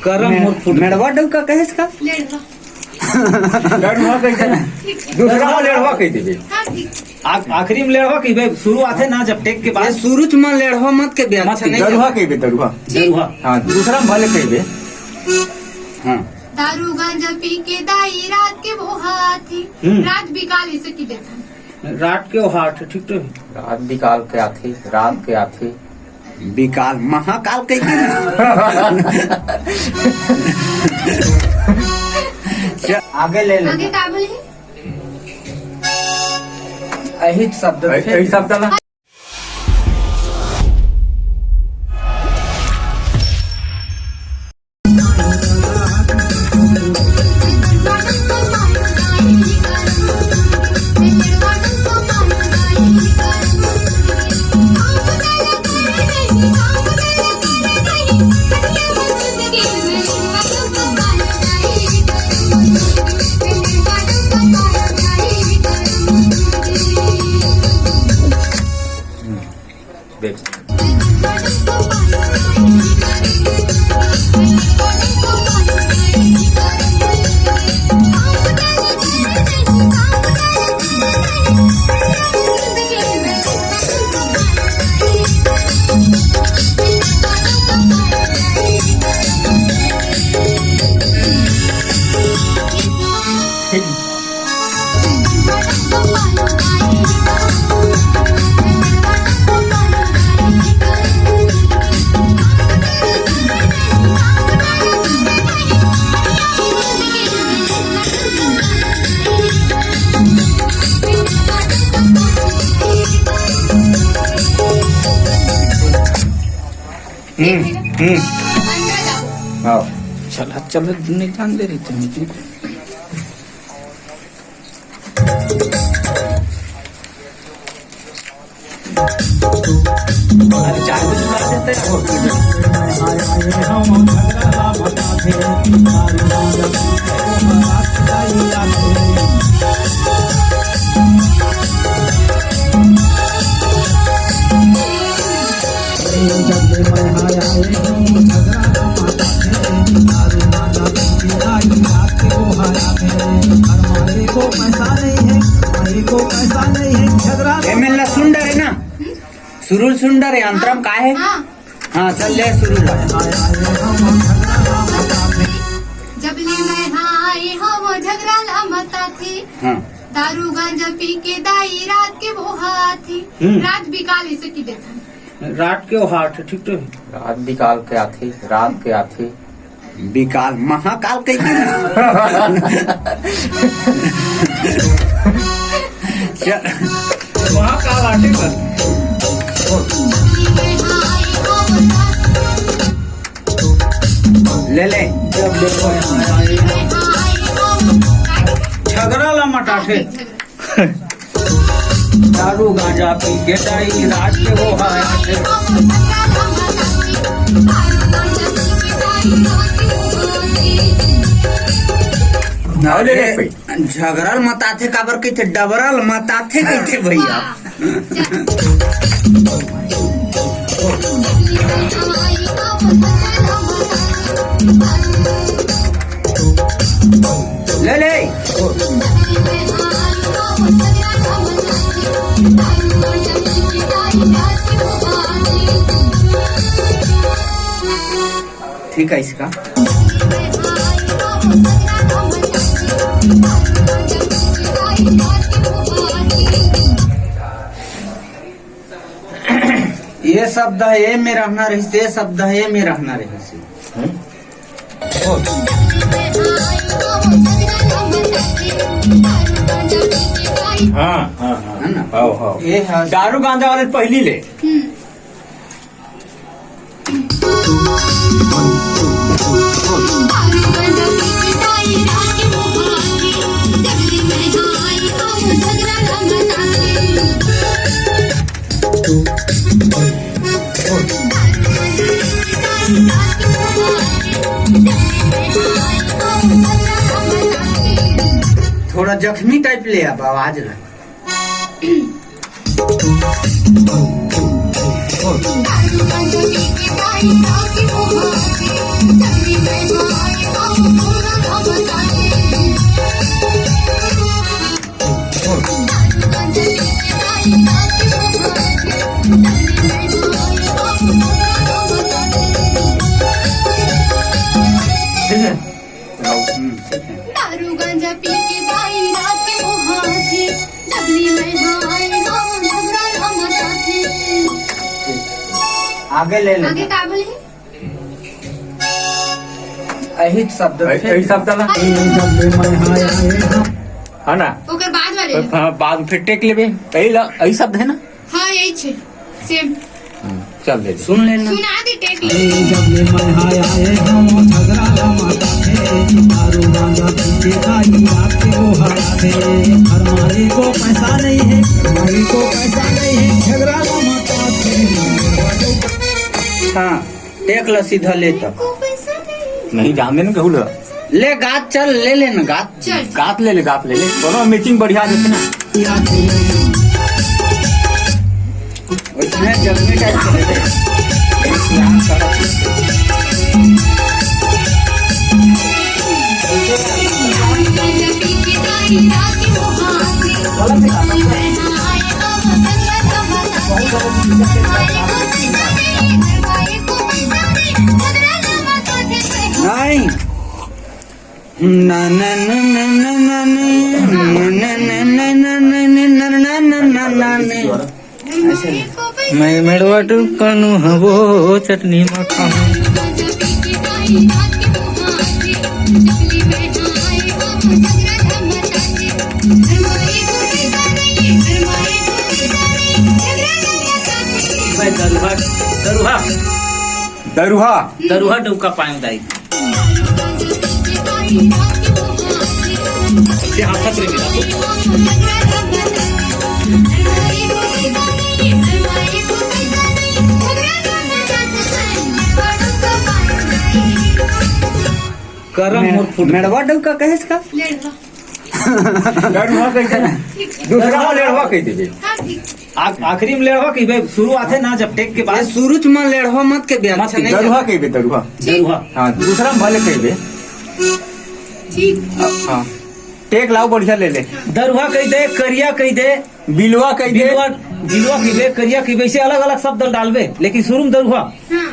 करम मेड़वा डौका कहे इसका लड़वा कैसे दूसरा में लड़वा कह दीजिए आखिरी में लड़वा की भाई शुरू आते ना जब टेक के बाद शुरू में लड़वा मत के ब्याह मत दरुआ कह दे दरुआ हाँ दूसरा में भले कह दे हाँ दारू गांजा पी के दाई रात के वो हाथी रात बिकाली से की देता रात के हाथ ठीक तो रात बिकाल के आथे रात के आथे विकाल महाकाल कह के आगे ले ले आगे काबुल है यही शब्द यही शब्द ना चला चला नहीं जान दे रही थी अरे 4 बजे देते सुंदर है ना सुरुल सुंदर है अंतरम का है हाँ चल ले सुरुल जब ले मैं हाय वो झगड़ा लामता थे हाँ दारू गांजा पी के दाई रात के वो हाथी रात बिकाली से की देता रात के हाथ ठीक तो रात बिकाल के आथे रात के आथे विकाल महाकाल कह के महाकाल आटे पर ले ले झगड़ा ला मटाठे दारू गांजा पी के दाई रात के वो हाथ झगड़ल मताथे काबर कहते डबरल मताथे कहते भैया ले ले ठीक है इसका ये शब्द है ये में रहना रही से शब्द है ये में रहना रही से हाँ हाँ हाँ है ना हाँ हाँ ये है दारू गांजा वाले पहली ले थोड़ा जख्मी टाइप ले अब आवाज लगे दारू गांजा पी के दाई रात के वो हाथी जबली में हाय हम पूरा ना बताए दारू गांजा पी के दाई रात के वो हाथी जबली में हाय हम पूरा ना बताए दारू गांजा पी के दाई रात के वो हाथी जबली में हाय हम झगड़ा ना मचाते आगे ले आगे लेना का बोले यही शब्द यही शब्द ना है ना ओकर बाद वाले हाँ, बाद में फिर टेक लेबे यही शब्द है ना हाँ यही छे सेम चल दे सुन लेना सुना दे टेक ले जबले मैं आए हम झगड़ा माता थे दारू गांजा पीके खाई रात के वो हारा थे हर मारी को पैसा नहीं है मारी को पैसा नहीं है झगड़ा माता थे हाँ एक लो सीधा ले तो को पैसा नहीं नहीं जान देना कहूँ ले गात चल ले लेना गात चल गात ले ले दोनों मैचिंग बढ़िया देते ना उसमें जगने का चले यहाँ सड़क गांजा पी के दाई रात के वो हाथी जबली में हाय हम झगड़ा ना मचाते हाय को पैसा नहीं हाय को पैसा नहीं झगड़ा ना मचाते नहीं ना ना ना ना ना ना ना ना ना ना ना ना ऐसे मैं मेड़वा टुकनु हवो चटनी मखाऊं गांजा पी के दाई रात के वो हाथी जबली में हाय हम झगड़ा ना मचाते हमारे को पैसा नहीं हमारे को पैसा नहीं झगड़ा ना मचाते मैं दरुहा दरुहा दरुहा दरुहा डुबका पाएं दाई ये हाथ से मिला करम और फुट मेड़वा डुबका कहे इसका दरुहा कैसे दूसरा में लेड़वा कह दीजिए आखिरी में लेड़वा कही भाई शुरुआत है ना जब टेक के ये बाद शुरू में लेढ़वा मत के भी अच्छा नहीं दरुहा कहबे दरुहा दरुहा हाँ दूसरा में भले कहबे हाँ टेक लाओ बढ़िया ले ले दरुहा कह दे करिया कह दे बिलवा कह दे गिलवा गिलवा कह दे करिया कह दे ऐसे अलग अलग शब्द डालबे लेकिन शुरू में दरुहा हाँ